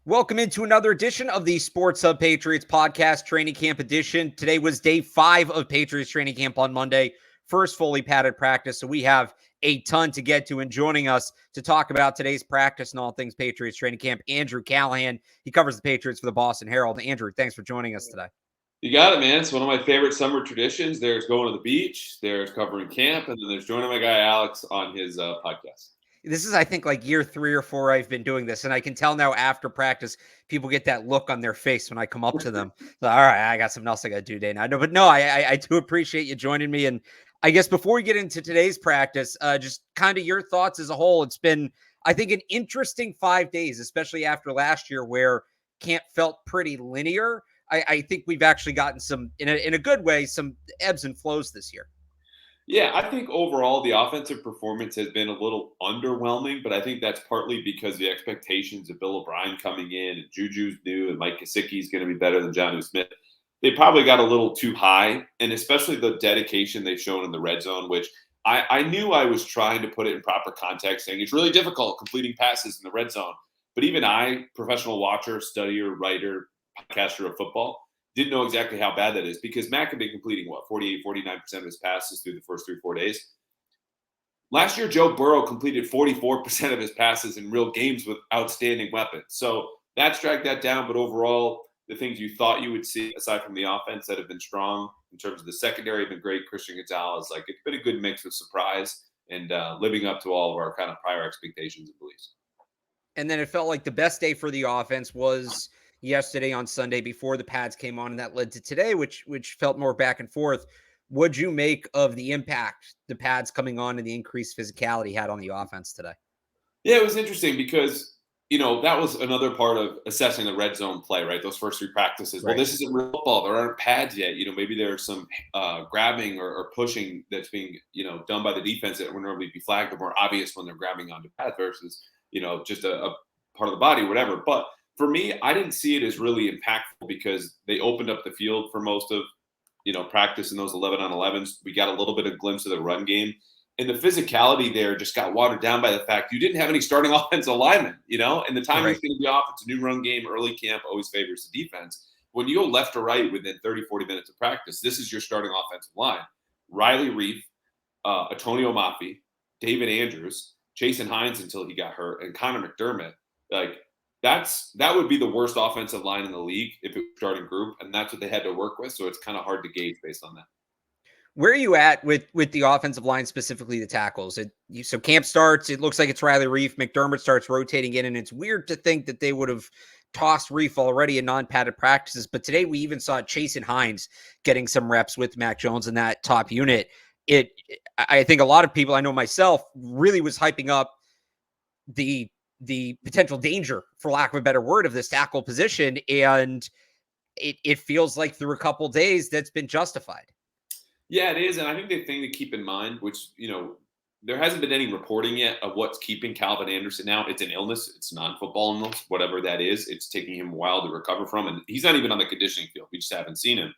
Welcome into another edition of the Sports Hub Patriots podcast training camp edition. Today was day 5 of Patriots training camp on Monday, first fully padded practice. So we have a ton to get to, and joining us to talk about today's practice and all things Patriots training camp, Andrew Callahan. He covers the Patriots for the Boston Herald. Andrew, thanks for joining us today. You got it, man. It's one of my favorite summer traditions. There's going to the beach, there's covering camp, and then there's joining my guy Alex on his podcast. This is, I think, like year 3 or 4 I've been doing this, and I can tell now after practice, people get that look on their face when I come up to them. So, all right, I got something else I got to do today. Now, no, but no, I do appreciate you joining me. And I guess before we get into today's practice, just kind of your thoughts as a whole. It's been, I think, an interesting 5 days, especially after last year where camp felt pretty linear. I think we've actually gotten some, in a good way, some ebbs and flows this year. Yeah, I think overall the offensive performance has been a little underwhelming, but I think that's partly because the expectations of Bill O'Brien coming in and Juju's new and Mike Gesicki's going to be better than Jonnu Smith. They probably got a little too high, and especially the dedication they've shown in the red zone, which I knew I was trying to put it in proper context, saying it's really difficult completing passes in the red zone. But even I, professional watcher, studier, writer, podcaster of football, didn't know exactly how bad that is because Mac had been completing, 48, 49% of his passes through the first 3-4 days. Last year, Joe Burrow completed 44% of his passes in real games with outstanding weapons. So that's dragged that down. But overall, the things you thought you would see, aside from the offense that have been strong in terms of the secondary, have been great. Christian Gonzalez, like it's been a good mix of surprise and living up to all of our kind of prior expectations and beliefs. And then it felt like the best day for the offense was yesterday on Sunday before the pads came on, and that led to today, which felt more back and forth. What'd you make of the impact the pads coming on and the increased physicality had on the offense today? Yeah, it was interesting because, that was another part of assessing the red zone play, right? Those first 3 practices. Right. Well, this isn't real football. There aren't pads yet. Maybe there's some grabbing or pushing that's being, done by the defense that would normally be flagged or more obvious when they're grabbing onto pads versus, just a part of the body, whatever. But for me, I didn't see it as really impactful because they opened up the field for most of, practice in those 11-on-11s. We got a little bit of glimpse of the run game. And the physicality there just got watered down by the fact you didn't have any starting offensive linemen, and the time he's going to be off, it's a new run game. Early camp always favors the defense. When you go left to right within 30, 40 minutes of practice, this is your starting offensive line. Riley Reef, Antonio Mafi, David Andrews, Jason Hines until he got hurt, and Connor McDermott. Like, that would be the worst offensive line in the league if it was starting group, and that's what they had to work with. So it's kind of hard to gauge based on that. Where are you at with the offensive line, specifically the tackles? So camp starts, it looks like it's Riley Reef. McDermott starts rotating in, and it's weird to think that they would have tossed Reef already in non-padded practices. But today we even saw Jason Hines getting some reps with Mac Jones in that top unit. I think a lot of people, I know myself, really was hyping up the potential danger, for lack of a better word, of this tackle position. And it feels like through a couple days that's been justified. Yeah, it is. And I think the thing to keep in mind, which, there hasn't been any reporting yet of what's keeping Calvin Anderson out. It's an illness. It's non-football illness, whatever that is. It's taking him a while to recover from. And he's not even on the conditioning field. We just haven't seen him.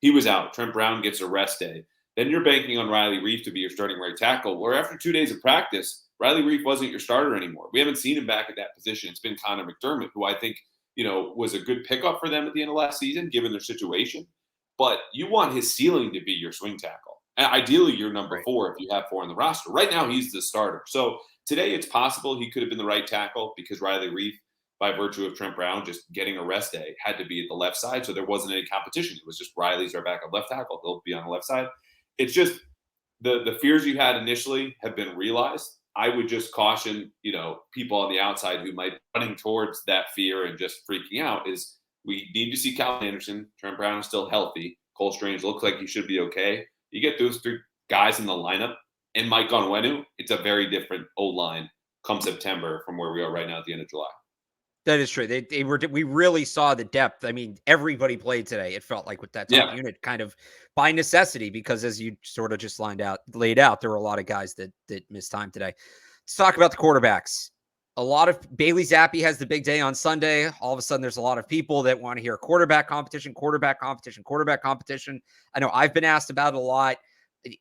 He was out. Trent Brown gets a rest day. Then you're banking on Riley Reef to be your starting right tackle. Where after 2 days of practice, Riley Reef wasn't your starter anymore. We haven't seen him back at that position. It's been Connor McDermott, who I think, was a good pickup for them at the end of last season, given their situation. But you want his ceiling to be your swing tackle. And ideally, you're number 4 if you have 4 on the roster. Right now, he's the starter. So today, it's possible he could have been the right tackle because Riley Reef, by virtue of Trent Brown just getting a rest day, had to be at the left side. So there wasn't any competition. It was just Riley's our backup left tackle. He'll be on the left side. It's just the fears you had initially have been realized. I would just caution, people on the outside who might be running towards that fear and just freaking out is – we need to see Calvin Anderson. Trent Brown is still healthy. Cole Strange looks like he should be okay. You get those 3 guys in the lineup and Mike Onwenu, it's a very different O-line come September from where we are right now at the end of July. That is true. We really saw the depth. I mean, everybody played today. It felt like with that top unit kind of by necessity, because as you sort of just laid out, there were a lot of guys that missed time today. Let's talk about the quarterbacks. A lot of Bailey Zappi has the big day on Sunday. All of a sudden, there's a lot of people that want to hear quarterback competition. I know I've been asked about it a lot.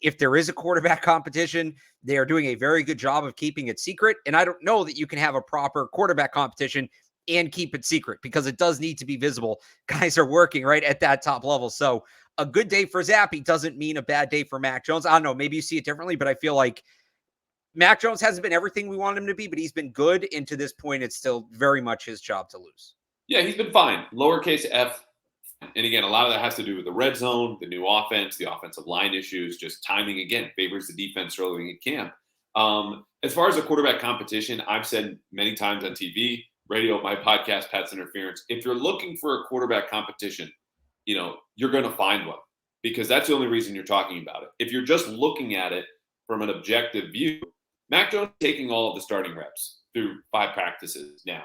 If there is a quarterback competition, they are doing a very good job of keeping it secret. And I don't know that you can have a proper quarterback competition and keep it secret because it does need to be visible. Guys are working right at that top level. So a good day for Zappe doesn't mean a bad day for Mac Jones. I don't know. Maybe you see it differently, but I feel like Mac Jones hasn't been everything we want him to be, but he's been good. And to this point, it's still very much his job to lose. Yeah, he's been fine. Lowercase f. And again, a lot of that has to do with the red zone, the new offense, the offensive line issues, just timing, again, favors the defense early in camp. As far as the quarterback competition, I've said many times on TV, radio, my podcast, Pat's Interference, if you're looking for a quarterback competition, you're going to find one because that's the only reason you're talking about it. If you're just looking at it from an objective view, Mac Jones is taking all of the starting reps through 5 practices now.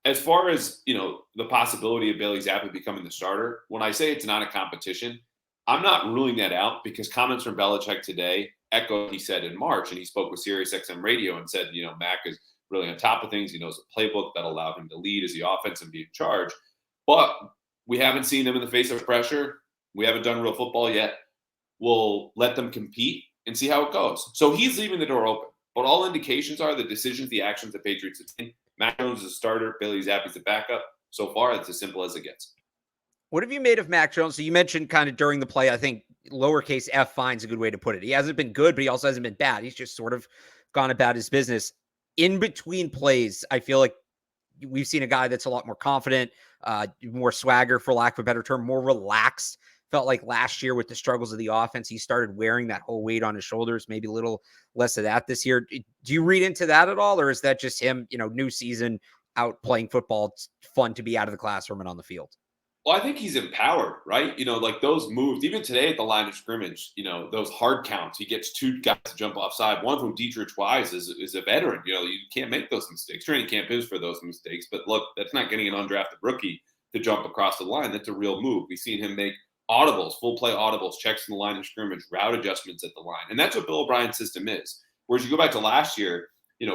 As far as, the possibility of Bailey Zappe becoming the starter, when I say it's not a competition, I'm not ruling that out because comments from Belichick today echo what he said in March, and he spoke with SiriusXM Radio and said, Mac is really on top of things. He knows the playbook that allowed him to lead as the offense and be in charge. But we haven't seen them in the face of pressure. We haven't done real football yet. We'll let them compete and see how it goes. So he's leaving the door open. But all indications are the decisions, the actions the Patriots have taken. Mac Jones is a starter. Bailey Zappe is the backup. So far, it's as simple as it gets. What have you made of Mac Jones? So you mentioned kind of during the play, I think lowercase f fine's a good way to put it. He hasn't been good, but he also hasn't been bad. He's just sort of gone about his business. In between plays, I feel like we've seen a guy that's a lot more confident, more swagger, for lack of a better term, more relaxed. Felt like last year with the struggles of the offense, he started wearing that whole weight on his shoulders, maybe a little less of that this year. Do you read into that at all? Or is that just him, new season, out playing football? It's fun to be out of the classroom and on the field. Well, I think he's empowered, right? Like those moves, even today at the line of scrimmage, those hard counts, he gets 2 guys to jump offside. One from Dietrich Wise is a veteran. You can't make those mistakes. Training camp is for those mistakes. But look, that's not getting an undrafted rookie to jump across the line. That's a real move. We've seen him make audibles, full play audibles, checks in the line of scrimmage, route adjustments at the line. And that's what Bill O'Brien's system is. Whereas you go back to last year,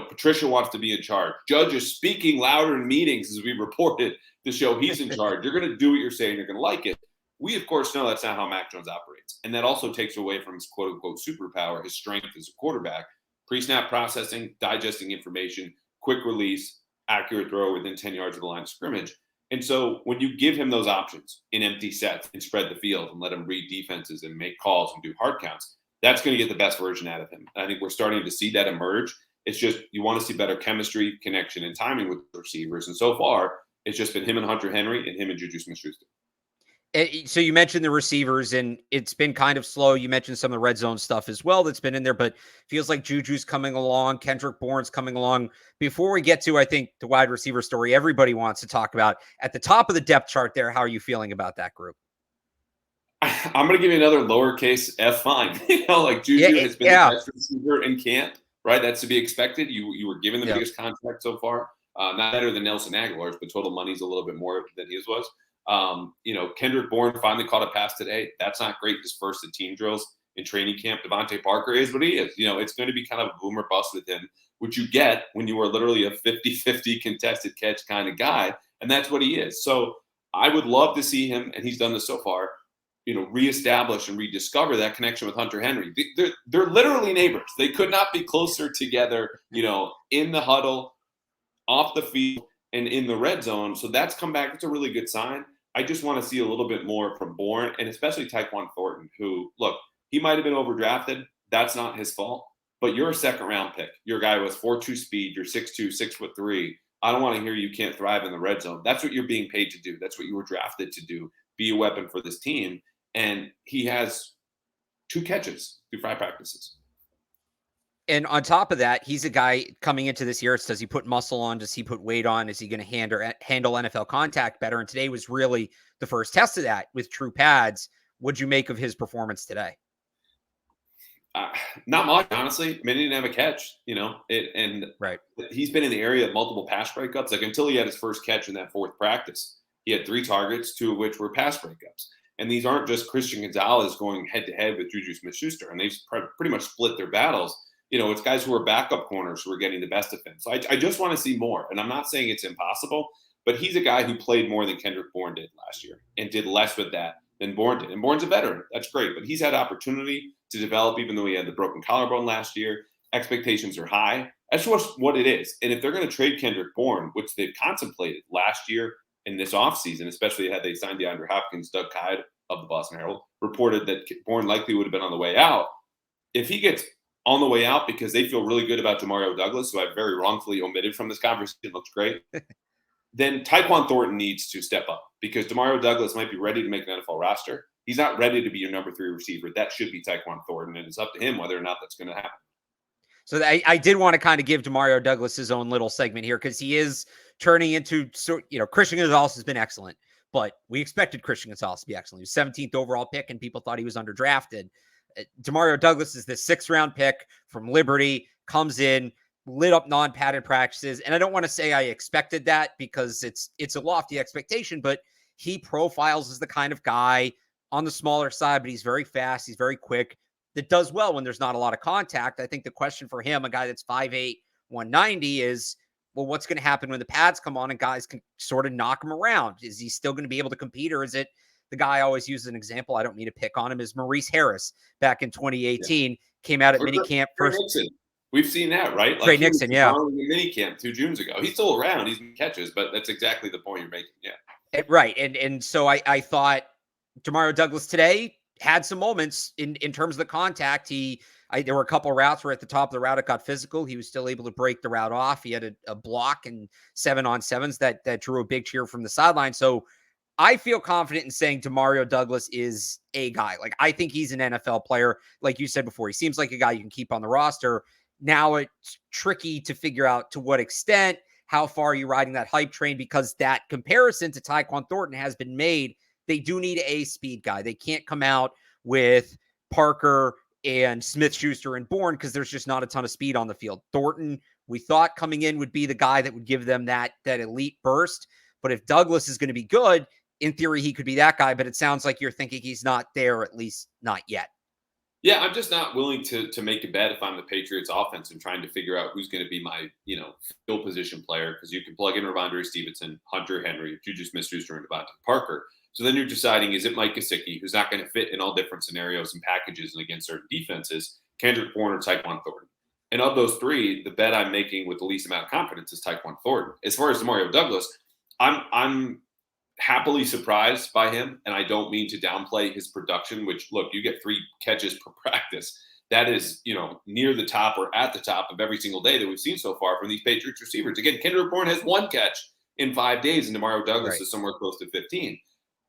Patricia wants to be in charge. Judge is speaking louder in meetings, as we reported, to show he's in charge. You're going to do what you're saying. You're going to like it. We, of course, know that's not how Mac Jones operates. And that also takes away from his quote-unquote superpower, his strength as a quarterback. Pre-snap processing, digesting information, quick release, accurate throw within 10 yards of the line of scrimmage. And so when you give him those options in empty sets and spread the field and let him read defenses and make calls and do hard counts, that's going to get the best version out of him. And I think we're starting to see that emerge. It's just you want to see better chemistry, connection, and timing with the receivers. And so far, it's just been him and Hunter Henry and him and Juju Smith-Schuster. So you mentioned the receivers, and it's been kind of slow. You mentioned some of the red zone stuff as well that's been in there, but feels like Juju's coming along. Kendrick Bourne's coming along. Before we get to, I think, the wide receiver story everybody wants to talk about, at the top of the depth chart there, how are you feeling about that group? I'm going to give you another lowercase f fine. Like Juju has been the best receiver in camp, right? That's to be expected. You were given the biggest contract so far. Not better than Nelson Aguilar's, but total money's a little bit more than his was. Kendrick Bourne finally caught a pass today. That's not great. His first of team drills in training camp. Devontae Parker is what he is. It's going to be kind of a boom or bust with him, which you get when you are literally a 50-50 contested catch kind of guy. And that's what he is. So I would love to see him, and he's done this so far, reestablish and rediscover that connection with Hunter Henry. They're literally neighbors. They could not be closer together, in the huddle, off the field, and in the red zone. So that's come back. It's a really good sign. I just want to see a little bit more from Bourne, and especially Tyquan Thornton, who, look, he might have been overdrafted. That's not his fault. But you're a second-round pick. You're a guy with 4.2 speed. You're 6'2", 6'3". I don't want to hear you can't thrive in the red zone. That's what you're being paid to do. That's what you were drafted to do, be a weapon for this team. And he has 2 catches through 5 practices. And on top of that, he's a guy coming into this year. Does he put muscle on? Does he put weight on? Is he going to handle NFL contact better? And today was really the first test of that with true pads. What'd you make of his performance today? Not much, honestly. I mean, he didn't have a catch, Right. He's been in the area of multiple pass breakups. Like until he had his first catch in that 4th practice, he had 3 targets, 2 of which were pass breakups. And these aren't just Christian Gonzalez going head-to-head with Juju Smith-Schuster, and they've pretty much split their battles. It's guys who are backup corners who are getting the best of him. So I just want to see more. And I'm not saying it's impossible, but he's a guy who played more than Kendrick Bourne did last year and did less with that than Bourne did. And Bourne's a veteran. That's great. But he's had opportunity to develop, even though he had the broken collarbone last year. Expectations are high. That's just what it is. And if they're going to trade Kendrick Bourne, which they've contemplated last year and this offseason, especially had they signed DeAndre Hopkins, Doug Kyde of the Boston Herald reported that Bourne likely would have been on the way out. If he gets on the way out because they feel really good about Demario Douglas, who I very wrongfully omitted from this conversation, looks great, then Tyquan Thornton needs to step up because Demario Douglas might be ready to make an NFL roster. He's not ready to be your number 3 receiver. That should be Tyquan Thornton, and it's up to him whether or not that's going to happen. So I did want to kind of give Demario Douglas his own little segment here because he is turning into, Christian Gonzalez has been excellent, but we expected Christian Gonzalez to be excellent. He was 17th overall pick, and people thought he was underdrafted. Demario Douglas is the 6th-round pick from Liberty, comes in, lit up non-padded practices, and I don't want to say I expected that because it's a lofty expectation, but he profiles as the kind of guy on the smaller side, but he's very fast, he's very quick, that does well when there's not a lot of contact. I think the question for him, a guy that's 5'8", 190, is, well, what's going to happen when the pads come on and guys can sort of knock him around? Is he still going to be able to compete, or is it the guy I always use as an example, I don't mean to pick on him, is Maurice Harris back in 2018, came out at minicamp first. Nixon. We've seen that, right? Trey Nixon, yeah. In minicamp 2 Junes ago. He's still around. He's catches, but that's exactly the point you're making. Yeah. Right. And so I thought Demario Douglas today had some moments in terms of the contact. There were a couple of routes where at the top of the route it got physical. He was still able to break the route off. He had a block and 7-on-7s that drew a big cheer from the sideline. So I feel confident in saying Demario Douglas is a guy. Like, I think he's an NFL player. Like you said before, he seems like a guy you can keep on the roster. Now it's tricky to figure out to what extent, how far are you riding that hype train, because that comparison to Tyquan Thornton has been made. They do need a speed guy. They can't come out with Parker and Smith-Schuster and Bourne because there's just not a ton of speed on the field. Thornton, we thought coming in, would be the guy that would give them that elite burst. But if Douglas is going to be good, in theory, he could be that guy. But it sounds like you're thinking he's not there, at least not yet. Yeah, I'm just not willing to make a bet if I'm the Patriots offense and trying to figure out who's going to be my, field position player, because you can plug in Ramondre Stevenson, Hunter Henry, Juju Smith-Schuster, and Devontae Parker. So then you're deciding, is it Mike Gesicki, who's not going to fit in all different scenarios and packages and against certain defenses, Kendrick Bourne, or Tyquan Thornton? And of those 3, the bet I'm making with the least amount of confidence is Tyquan Thornton. As far as Demario Douglas, I'm happily surprised by him, and I don't mean to downplay his production, which, look, you get 3 catches per practice. That is, near the top or at the top of every single day that we've seen so far from these Patriots receivers. Again, Kendrick Bourne has 1 catch in 5 days, and Demario Douglas is somewhere close to 15.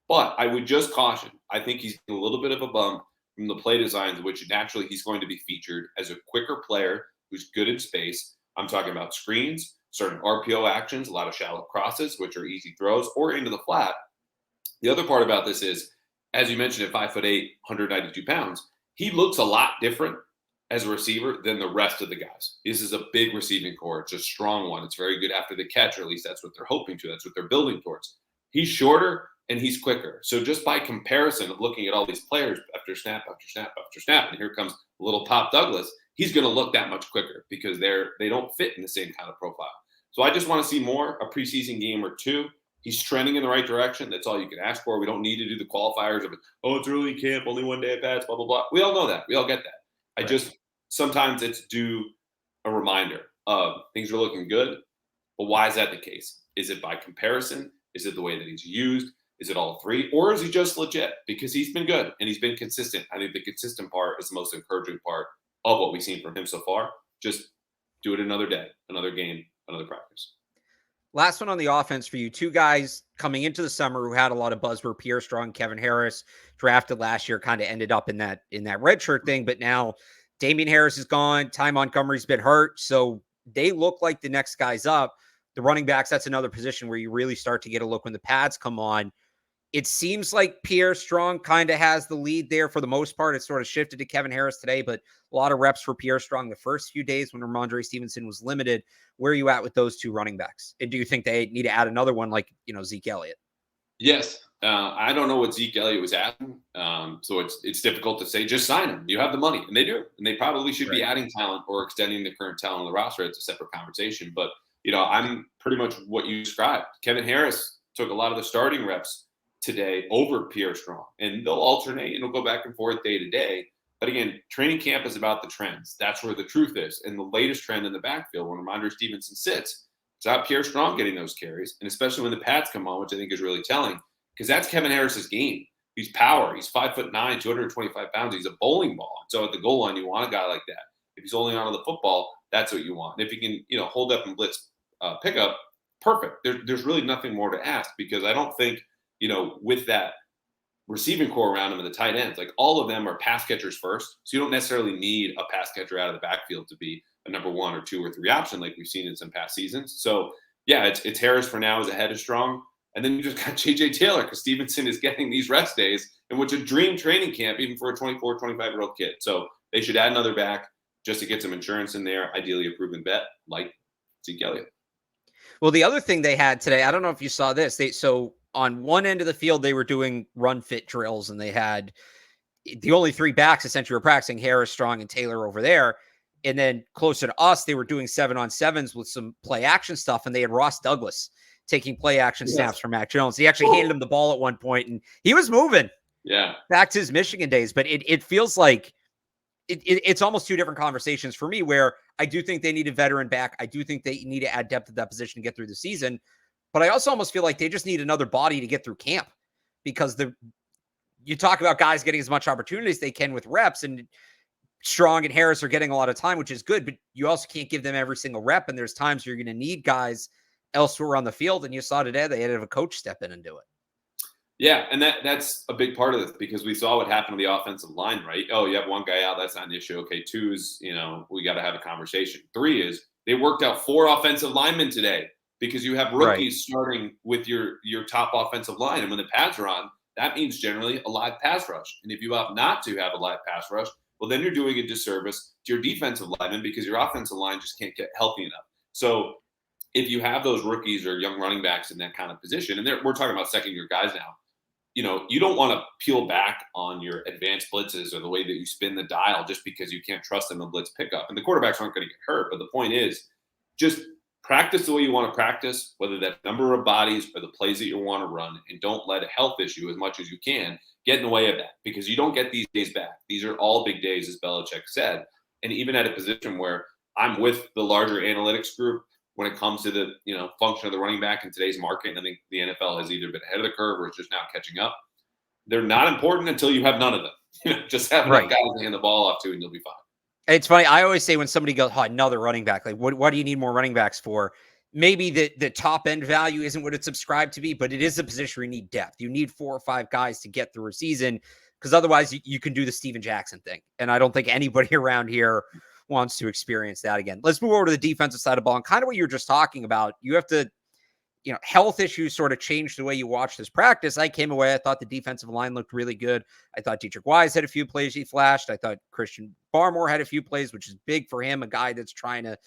But I would just caution, I think he's a little bit of a bump from the play designs, which naturally he's going to be featured as a quicker player who's good in space. I'm talking about screens, certain RPO actions, a lot of shallow crosses, which are easy throws, or into the flat. The other part about this is, as you mentioned, at 5'8", 192 pounds, he looks a lot different as a receiver than the rest of the guys. This is a big receiving core. It's a strong one. It's very good after the catch, or at least that's what they're hoping to. That's what they're building towards. He's shorter and he's quicker. So just by comparison of looking at all these players after snap, after snap, after snap, and here comes little Pop Douglas, he's going to look that much quicker because they don't fit in the same kind of profile. So I just want to see more, a preseason game or 2. He's trending in the right direction. That's all you can ask for. We don't need to do the qualifiers of, it's early camp, only 1 day at bats, blah, blah, blah. We all know that. We all get that. Sometimes it's due a reminder of things are looking good, but why is that the case? Is it by comparison? Is it the way that he's used? Is it all 3? Or is he just legit? Because he's been good and he's been consistent. I think the consistent part is the most encouraging part of what we've seen from him so far. Just do it another day, another game, another practice. Last one on the offense for you. 2 guys coming into the summer who had a lot of buzz were Pierre Strong, Kevin Harris, drafted last year, kind of ended up in that red shirt thing. But now Damian Harris is gone. Ty Montgomery's been hurt. So they look like the next guys up. The running backs, that's another position where you really start to get a look when the pads come on. It seems like Pierre Strong kind of has the lead there for the most part. It sort of shifted to Kevin Harris today, but a lot of reps for Pierre Strong the first few days when Ramondre Stevenson was limited. Where are you at with those 2 running backs? And do you think they need to add another one like, Zeke Elliott? Yes. I don't know what Zeke Elliott was asking. So it's difficult to say, just sign him. You have the money, and they do. And they probably should be adding talent or extending the current talent on the roster. It's a separate conversation. But, I'm pretty much what you described. Kevin Harris took a lot of the starting reps today over Pierre Strong, and they'll alternate and it'll go back and forth day to day. But again, training camp is about the trends. That's where the truth is. And the latest trend in the backfield, when Ramondre Stevenson sits, it's not Pierre Strong getting those carries. And especially when the pads come on, which I think is really telling, because that's Kevin Harris's game. He's power. He's 5'9", 225 pounds. He's a bowling ball. So at the goal line, you want a guy like that. If he's holding on to the football, that's what you want. And if he can, hold up and blitz pickup, perfect. There's really nothing more to ask, because I don't think, with that receiving core around him and the tight ends, like all of them are pass catchers first. So you don't necessarily need a pass catcher out of the backfield to be a number 1 or 2 or 3 option like we've seen in some past seasons. So yeah, it's Harris for now is ahead of Strong. And then you just got J.J. Taylor, because Stevenson is getting these rest days, in which a dream training camp, even for a 24, 25-year-old kid. So they should add another back just to get some insurance in there, ideally a proven bet like Zeke Elliott. Well, the other thing they had today, I don't know if you saw this. So on one end of the field, they were doing run fit drills, and they had the only 3 backs essentially were practicing, Harris, Strong, and Taylor over there. And then closer to us, they were doing 7-on-7s with some play action stuff, and they had Ross Douglas taking play action snaps from Mac Jones. He actually handed him the ball at one point, and he was moving. Yeah, back to his Michigan days. But it feels like it's almost 2 different conversations for me, where I do think they need a veteran back. I do think they need to add depth at that position to get through the season. But I also almost feel like they just need another body to get through camp, because you talk about guys getting as much opportunity as they can with reps, and Strong and Harris are getting a lot of time, which is good, but you also can't give them every single rep. And there's times you're going to need guys elsewhere on the field. And you saw today, they had to have a coach step in and do it. Yeah, and that's a big part of this, because we saw what happened to the offensive line, right? Oh, you have 1 guy out, that's not an issue. Okay, 2 is, we got to have a conversation. 3 is they worked out 4 offensive linemen today, because you have rookies starting with your top offensive line. And when the pads are on, that means generally a live pass rush. And if you opt not to have a live pass rush, well, then you're doing a disservice to your defensive linemen, because your offensive line just can't get healthy enough. So if you have those rookies or young running backs in that kind of position, and we're talking about second-year guys now, you don't want to peel back on your advanced blitzes or the way that you spin the dial just because you can't trust them in blitz pickup. And the quarterbacks aren't going to get hurt. But the point is, just practice the way you want to practice, whether that's number of bodies or the plays that you want to run, and don't let a health issue, as much as you can, get in the way of that, because you don't get these days back. These are all big days, as Belichick said. And even at a position where I'm with the larger analytics group when it comes to the function of the running back in today's market, and I think the NFL has either been ahead of the curve or is just now catching up. They're not important until you have none of them. Just have enough guys to hand the ball off to, and you'll be fine. It's funny. I always say when somebody goes, another running back, like, what do you need more running backs for? Maybe the top end value isn't what it's subscribed to be, but it is a position where you need depth. You need 4 or 5 guys to get through a season, because otherwise you can do the Steven Jackson thing. And I don't think anybody around here wants to experience that again. Let's move over to the defensive side of the ball, and kind of what you were just talking about. You have to, health issues sort of changed the way you watch this practice. I came away, I thought the defensive line looked really good. I thought Dietrich Wise had a few plays he flashed. I thought Christian Barmore had a few plays, which is big for him, a guy that's trying to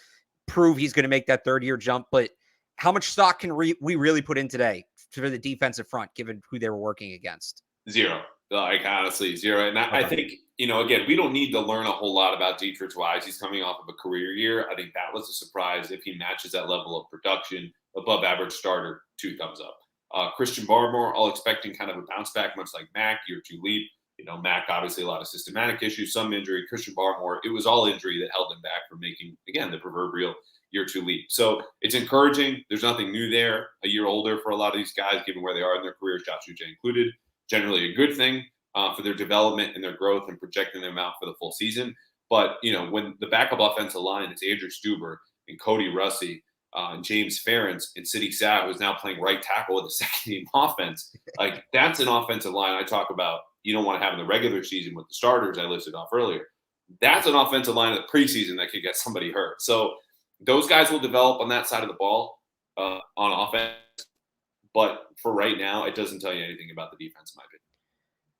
prove he's going to make that 3rd-year jump. But how much stock can we really put in today for the defensive front, given who they were working against? 0. Like, honestly, 0. And I think, again, we don't need to learn a whole lot about Dietrich Wise. He's coming off of a career year. I think that was a surprise. If he matches that level of production, above average starter, 2 thumbs up. Christian Barmore, all expecting kind of a bounce back, much like Mac, year 2 leap. Mac, obviously a lot of systematic issues, some injury. Christian Barmore, it was all injury that held him back from making, again, the proverbial year 2 leap. So it's encouraging. There's nothing new there. A year older for a lot of these guys, given where they are in their careers, Josh Uche included. Generally a good thing for their development and their growth and projecting them out for the full season. But, when the backup offensive line is Andrew Stuber and Cody Russi, and James Ferentz and Sidney Sapp, who's now playing right tackle with the second-team offense, like, that's an offensive line I talk about you don't want to have in the regular season with the starters I listed off earlier. That's an offensive line in the preseason that could get somebody hurt. So those guys will develop on that side of the ball on offense. But for right now, it doesn't tell you anything about the defense, in my opinion.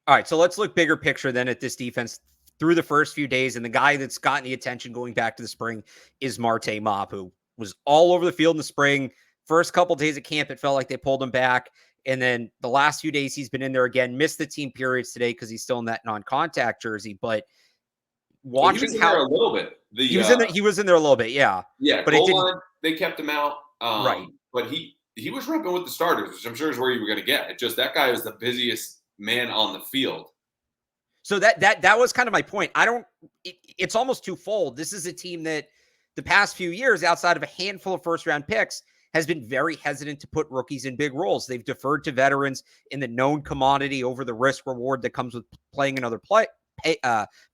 All right, so let's look bigger picture then at this defense through the first few days. And the guy that's gotten the attention going back to the spring is Marte Maap, who was all over the field in the spring. First couple days at camp, it felt like they pulled him back. And then the last few days he's been in there again, missed the team periods today because he's still in that non-contact jersey. But watching he was in there a little bit. He was in there a little bit, yeah. Yeah, but they kept him out. Right. But he was repping with the starters, which I'm sure is where you were going to get. It just, that guy was the busiest man on the field. So that was kind of my point. It's almost twofold. This is a team that the past few years, outside of a handful of first round picks, has been very hesitant to put rookies in big roles. They've deferred to veterans in the known commodity over the risk reward that comes with playing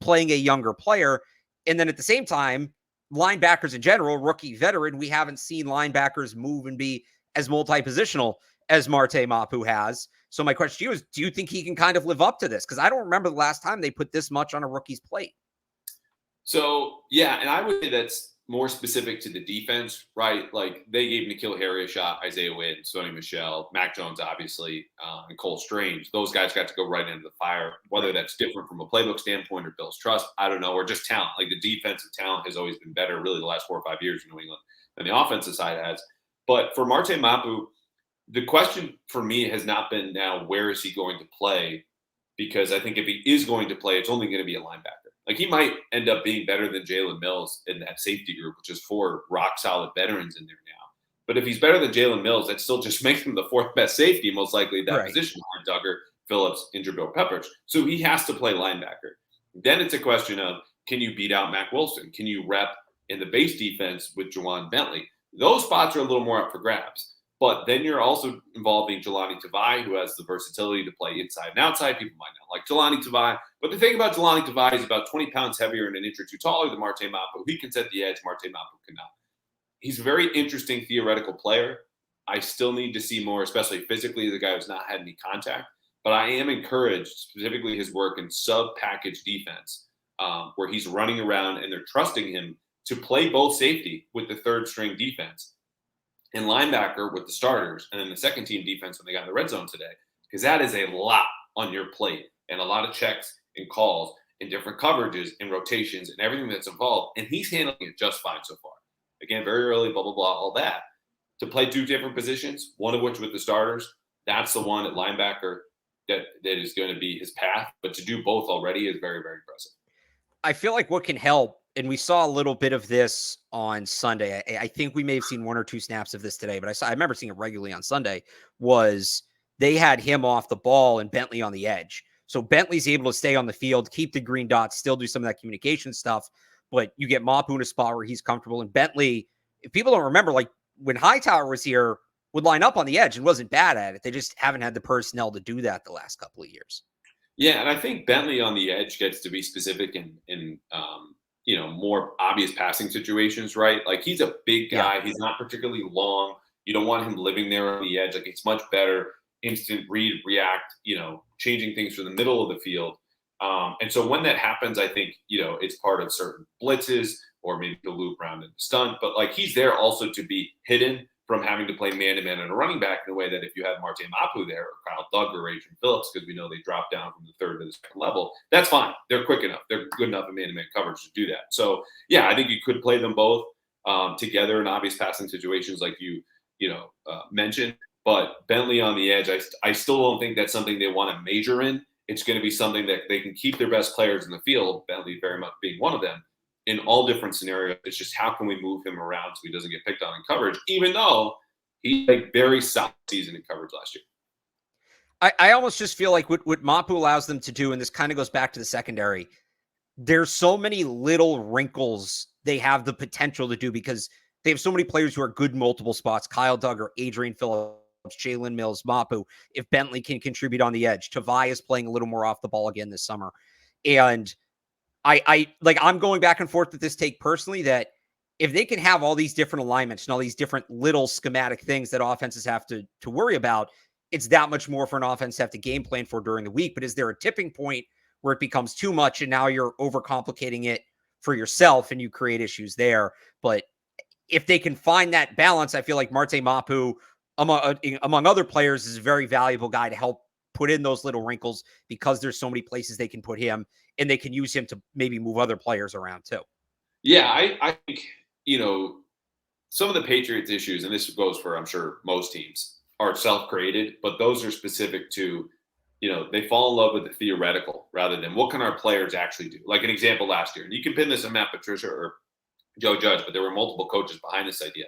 playing a younger player. And then at the same time, linebackers in general, rookie, veteran, we haven't seen linebackers move and be as multi-positional as Marte Mapu has. So my question to you is, do you think he can kind of live up to this? Because I don't remember the last time they put this much on a rookie's plate. So, yeah, and I would say that's more specific to the defense, right? Like they gave N'Keal Harry a shot, Isaiah Wynn, Sony Michel, Mac Jones, obviously, and Cole Strange. Those guys got to go right into the fire. Whether that's different from a playbook standpoint or Bill's trust, I don't know, or just talent. Like the defensive talent has always been better, really, the last 4 or 5 years in New England than the offensive side has. But for Marte Mapu, the question for me has not been now, where is he going to play? Because I think if he is going to play, it's only going to be a linebacker. Like he might end up being better than Jalen Mills in that safety group, which is 4 rock solid veterans in there now. But if he's better than Jalen Mills, that still just makes him the 4th best safety, most likely at that position behind Duggar, Phillips, and Jabril Peppers. So he has to play linebacker. Then it's a question of, can you beat out Mac Wilson? Can you rep in the base defense with Juwan Bentley? Those spots are a little more up for grabs. But then you're also involving Jelani Tavai, who has the versatility to play inside and outside. People might not like Jelani Tavai. But the thing about Jelani Tavai is about 20 pounds heavier and an inch or two taller than Marte Mapu. He can set the edge. Marte Mapu cannot. He's a very interesting theoretical player. I still need to see more, especially physically, the guy who's not had any contact. But I am encouraged, specifically his work in sub-package defense, where he's running around and they're trusting him to play both safety with the third-string defense and linebacker with the starters, and then the second team defense when they got in the red zone today, because that is a lot on your plate and a lot of checks and calls and different coverages and rotations and everything that's involved. And he's handling it just fine so far. Again, very early, blah, blah, blah, all that. To play 2 different positions, one of which with the starters, that's the one at linebacker that is going to be his path. But to do both already is very, very impressive. I feel like what can help, and we saw a little bit of this on Sunday. I think we may have seen 1 or 2 snaps of this today, but I remember seeing it regularly on Sunday, was they had him off the ball and Bentley on the edge. So Bentley's able to stay on the field, keep the green dots, still do some of that communication stuff, but you get Mapu in a spot where he's comfortable. And Bentley, if people don't remember, like when Hightower was here, would line up on the edge and wasn't bad at it. They just haven't had the personnel to do that the last couple of years. Yeah, and I think Bentley on the edge gets to be specific in more obvious passing situations, right? Like he's a big guy. Yeah. He's not particularly long. You don't want him living there on the edge. Like it's much better instant read, react, changing things from the middle of the field. And so when that happens, I think, it's part of certain blitzes or maybe the loop round and stunt, but like he's there also to be hidden from having to play man-to-man and a running back in a way that if you have Marte Mapu there or Kyle Duggar or Adrian Phillips, because we know they drop down from the 3rd to the 2nd level, that's fine. They're quick enough. They're good enough in man-to-man coverage to do that. So, yeah, I think you could play them both together in obvious passing situations like you mentioned. But Bentley on the edge, I still don't think that's something they want to major in. It's going to be something that they can keep their best players in the field, Bentley very much being one of them, in all different scenarios. It's just how can we move him around so he doesn't get picked on in coverage, even though he had a very solid season in coverage last year. I almost just feel like what Mapu allows them to do, and this kind of goes back to the secondary, there's so many little wrinkles they have the potential to do because they have so many players who are good in multiple spots. Kyle Duggar, Adrian Phillips, Jalen Mills, Mapu. If Bentley can contribute on the edge, Tavai is playing a little more off the ball again this summer. And I'm going back and forth with this take personally that if they can have all these different alignments and all these different little schematic things that offenses have to worry about, it's that much more for an offense to have to game plan for during the week. But is there a tipping point where it becomes too much and now you're overcomplicating it for yourself and you create issues there? But if they can find that balance, I feel like Marte Mapu, among other players, is a very valuable guy to help put in those little wrinkles because there's so many places they can put him and they can use him to maybe move other players around too. Yeah, I think, some of the Patriots issues, and this goes for, I'm sure, most teams, are self-created, but those are specific to, they fall in love with the theoretical rather than what can our players actually do. Like an example last year, and you can pin this on Matt Patricia or Joe Judge, but there were multiple coaches behind this idea.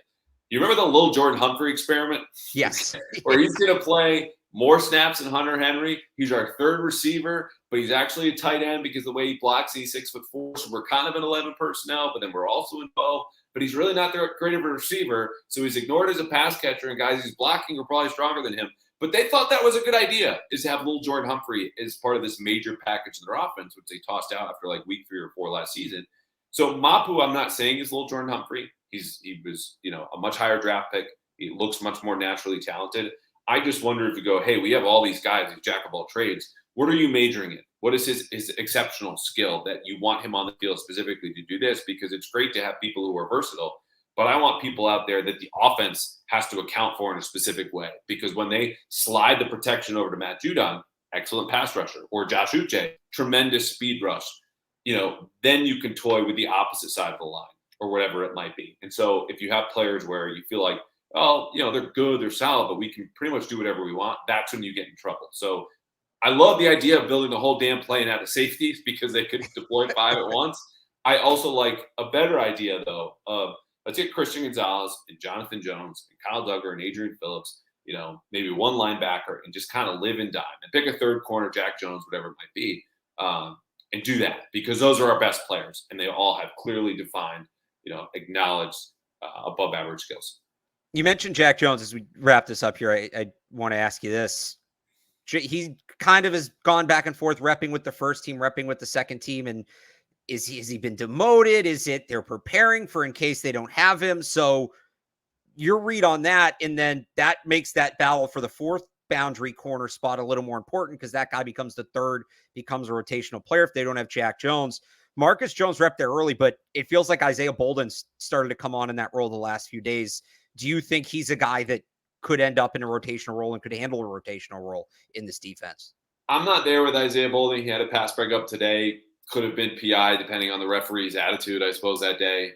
You remember the little Jordan Humphrey experiment? Yes. Where he's going to play more snaps than Hunter Henry. He's our third receiver, but he's actually a tight end because the way he blocks, he's 6'4". So we're kind of in 11 personnel, but then we're also in 12. But he's really not that great of a receiver. So he's ignored as a pass catcher, and guys he's blocking are probably stronger than him. But they thought that was a good idea, is to have little Jordan Humphrey as part of this major package of their offense, which they tossed out after like week 3 or 4 last season. So Mapu, I'm not saying is little Jordan Humphrey. He was, a much higher draft pick. He looks much more naturally talented. I just wonder if you go, hey, we have all these guys, these jack of all trades. What are you majoring in? What is his exceptional skill that you want him on the field specifically to do this? Because it's great to have people who are versatile, but I want people out there that the offense has to account for in a specific way. Because when they slide the protection over to Matt Judon, excellent pass rusher, or Josh Uche, tremendous speed rush, then you can toy with the opposite side of the line or whatever it might be. And so if you have players where you feel like, oh, they're good, they're solid, but we can pretty much do whatever we want, that's when you get in trouble. So I love the idea of building the whole damn plane out of safeties because they could deploy 5 at once. I also like a better idea, though, of let's get Christian Gonzalez and Jonathan Jones and Kyle Duggar and Adrian Phillips, maybe one linebacker, and just kind of live and die. And pick a third corner, Jack Jones, whatever it might be, and do that because those are our best players, and they all have clearly defined, acknowledged above average skills. You mentioned Jack Jones. As we wrap this up here, I want to ask you this. He kind of has gone back and forth, repping with the first team, repping with the second team. And has he been demoted? Is it they're preparing for in case they don't have him? So your read on that, and then that makes that battle for the fourth boundary corner spot a little more important because that guy becomes the third, becomes a rotational player if they don't have Jack Jones. Marcus Jones repped there early, but it feels like Isaiah Bolden started to come on in that role the last few days. Do you think he's a guy that could end up in a rotational role and could handle a rotational role in this defense? I'm not there with Isaiah Bolden. He had a pass break up today. Could have been PI depending on the referee's attitude, I suppose, that day,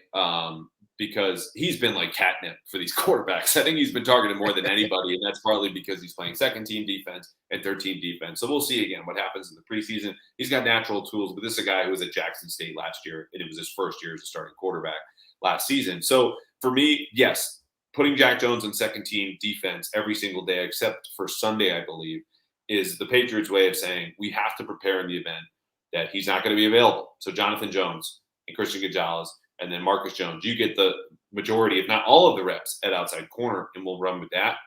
because he's been like catnip for these quarterbacks. I think he's been targeted more than anybody, and that's partly because he's playing second-team defense and third-team defense. So we'll see again what happens in the preseason. He's got natural tools, but this is a guy who was at Jackson State last year, and it was his first year as a starting quarterback last season. So for me, yes, putting Jack Jones in second-team defense every single day, except for Sunday, I believe, is the Patriots' way of saying we have to prepare in the event that he's not going to be available. So Jonathan Jones and Christian Gonzalez and then Marcus Jones, you get the majority, if not all of the reps at outside corner, and we'll run with that.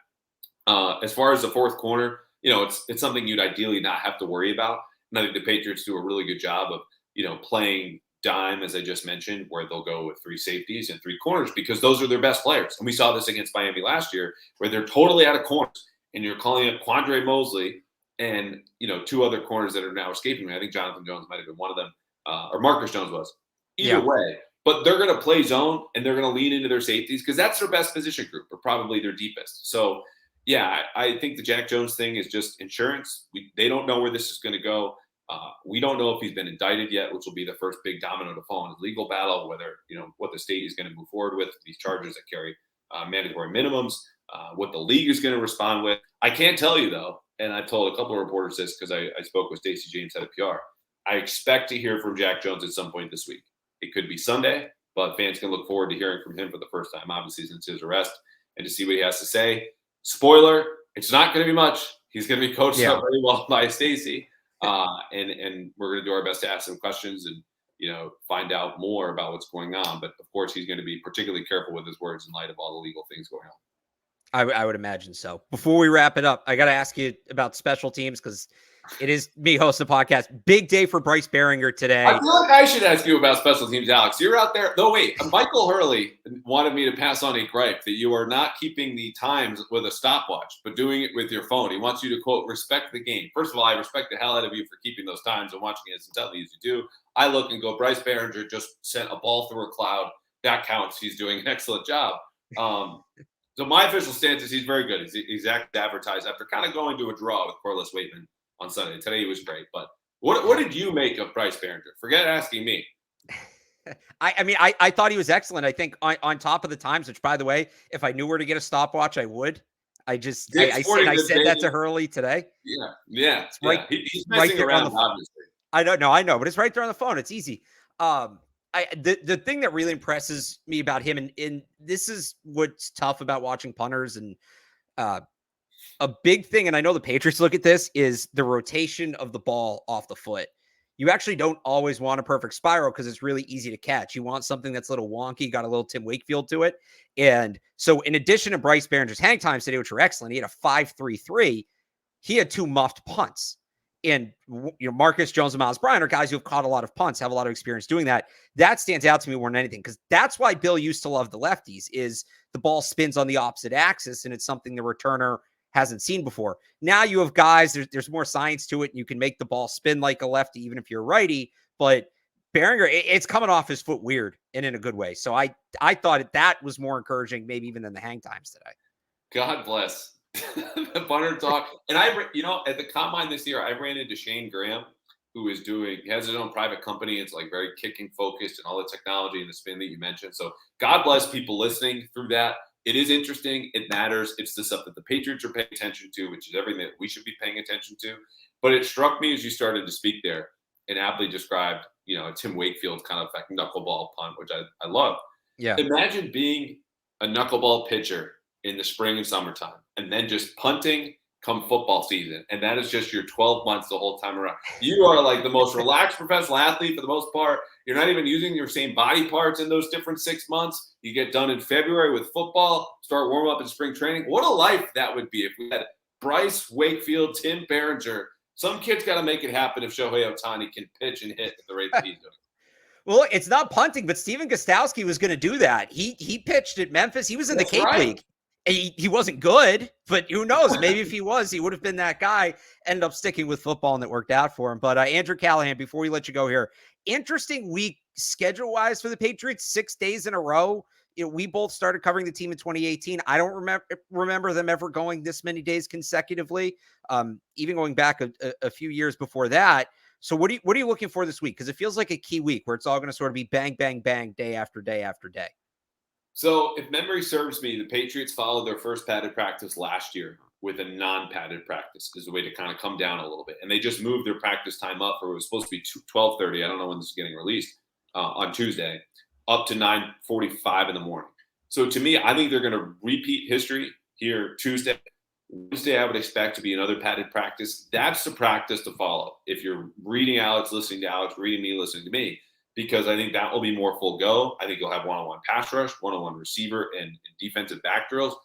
As far as the fourth corner, it's something you'd ideally not have to worry about. And I think the Patriots do a really good job of, playing dime, as I just mentioned, where they'll go with 3 safeties and 3 corners because those are their best players. And we saw this against Miami last year where they're totally out of corners and you're calling up Quandre Mosley and, 2 other corners that are now escaping me. I think Jonathan Jones might have been one of them, or Marcus Jones was. Either way, but they're going to play zone and they're going to lean into their safeties because that's their best position group or probably their deepest. So, yeah, I think the Jack Jones thing is just insurance. They don't know where this is going to go. We don't know if he's been indicted yet, which will be the first big domino to fall in his legal battle, whether, what the state is going to move forward with, these charges that carry mandatory minimums, what the league is going to respond with. I can't tell you, though, and I've told a couple of reporters this because I spoke with Stacey James, head of PR. I expect to hear from Jack Jones at some point this week. It could be Sunday, but fans can look forward to hearing from him for the first time, obviously, since his arrest, and to see what he has to say. Spoiler, it's not going to be much. He's going to be coached up very well by Stacey, and we're going to do our best to ask some questions and, find out more about what's going on. But, of course, he's going to be particularly careful with his words in light of all the legal things going on. I would imagine so. Before we wrap it up, I got to ask you about special teams because it is me hosting the podcast. Big day for Bryce Behringer today. I feel like I should ask you about special teams, Alex. You're out there. No, wait. Michael Hurley wanted me to pass on a gripe that you are not keeping the times with a stopwatch, but doing it with your phone. He wants you to, quote, respect the game. First of all, I respect the hell out of you for keeping those times and watching it as intently as you do. I look and go, Bryce Behringer just sent a ball through a cloud. That counts. He's doing an excellent job. So my official stance is he's very good. He's exactly advertised after kind of going to a draw with Corliss Waitman on Sunday. Today he was great. But what did you make of Bryce Behringer? Forget asking me. I thought he was excellent. I think on top of the times, which, by the way, if I knew where to get a stopwatch, I would. I said that to Hurley today. Yeah. It's right, he's messing around, obviously. I know, but it's right there on the phone. It's easy. The thing that really impresses me about him, and this is what's tough about watching punters and A big thing, and I know the Patriots look at this, is the rotation of the ball off the foot. You actually don't always want a perfect spiral because it's really easy to catch. You want something that's a little wonky, got a little Tim Wakefield to it. And so in addition to Bryce Behringer's hang times today, which were excellent, he had a 5.33. He had 2 muffed punts. And Marcus Jones and Miles Bryant are guys who have caught a lot of punts, have a lot of experience doing that. That stands out to me more than anything, because that's why Bill used to love the lefties, is the ball spins on the opposite axis, and it's something the returner hasn't seen before. Now you have guys, there's more science to it, and you can make the ball spin like a lefty, even if you're a righty. But Behringer, it's coming off his foot weird and in a good way. So I thought that was more encouraging, maybe even than the hang times today. God bless the punter talk. And at the combine this year, I ran into Shane Graham, who has his own private company. It's like very kicking focused and all the technology and the spin that you mentioned. So God bless people listening through that. It is interesting. It matters. It's the stuff that the Patriots are paying attention to, which is everything that we should be paying attention to. But it struck me as you started to speak there and aptly described, a Tim Wakefield kind of like knuckleball punt, which I love. Yeah. Imagine being a knuckleball pitcher in the spring and summertime and then just punting come football season. And that is just your 12 months the whole time around. You are like the most relaxed professional athlete for the most part. You're not even using your same body parts in those different 6 months. You get done in February with football, start warm up in spring training. What a life that would be if we had Bryce, Wakefield, Tim Behringer. Some kid's got to make it happen if Shohei Ohtani can pitch and hit at the rate that he's doing. Well, it's not punting, but Steven Gostkowski was going to do that. He pitched at Memphis. He was in the Cape League. He wasn't good, but who knows? Maybe if he was, he would have been that guy. Ended up sticking with football, and it worked out for him. But Andrew Callahan, before we let you go here, interesting week schedule-wise for the Patriots, 6 days in a row. We both started covering the team in 2018. I don't remember them ever going this many days consecutively, even going back a few years before that. So what are you looking for this week? Because it feels like a key week where it's all going to sort of be bang, bang, bang, day after day after day. So if memory serves me, the Patriots followed their first padded practice last year with a non-padded practice as a way to kind of come down a little bit. And they just moved their practice time up, or it was supposed to be 12:30. I don't know when this is getting released on Tuesday, up to 9:45 in the morning. So to me, I think they're going to repeat history here Tuesday. Wednesday, I would expect to be another padded practice. That's the practice to follow. If you're reading Alex, listening to Alex, reading me, listening to me, because I think that will be more full go. I think you'll have one-on-one pass rush, one-on-one receiver, and defensive back drills.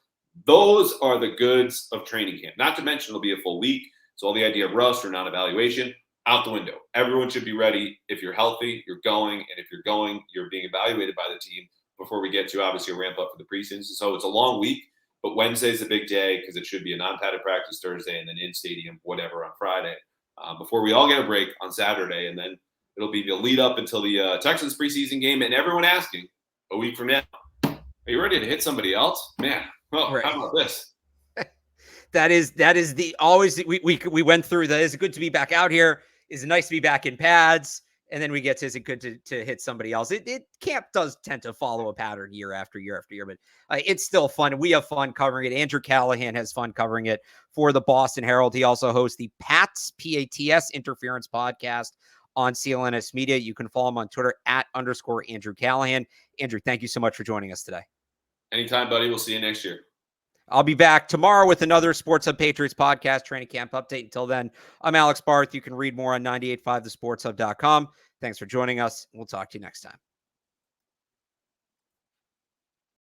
Those are the goods of training camp. Not to mention it'll be a full week. So all the idea of rust or non-evaluation, out the window. Everyone should be ready. If you're healthy, you're going. And if you're going, you're being evaluated by the team before we get to obviously a ramp up for the preseason. So it's a long week, but Wednesday's a big day because it should be a non-padded practice Thursday and then in stadium, whatever, on Friday, before we all get a break on Saturday. And then it'll be the lead up until the Texans preseason game, and everyone asking a week from now, are you ready to hit somebody else? Man, well, right. How about this? That is the always we went through that. Is it good to be back out here? Is it nice to be back in pads? And then we get to, is it good to hit somebody else? It camp does tend to follow a pattern year after year after year, but it's still fun. We have fun covering it. Andrew Callahan has fun covering it for the Boston Herald. He also hosts the PATS Interference podcast on CLNS Media. You can follow him on Twitter @_Andrew Callahan. Andrew, thank you so much for joining us today. Anytime, buddy. We'll see you next year. I'll be back tomorrow with another Sports Hub Patriots podcast training camp update. Until then, I'm Alex Barth. You can read more on 985thesportshub.com. Thanks for joining us. We'll talk to you next time.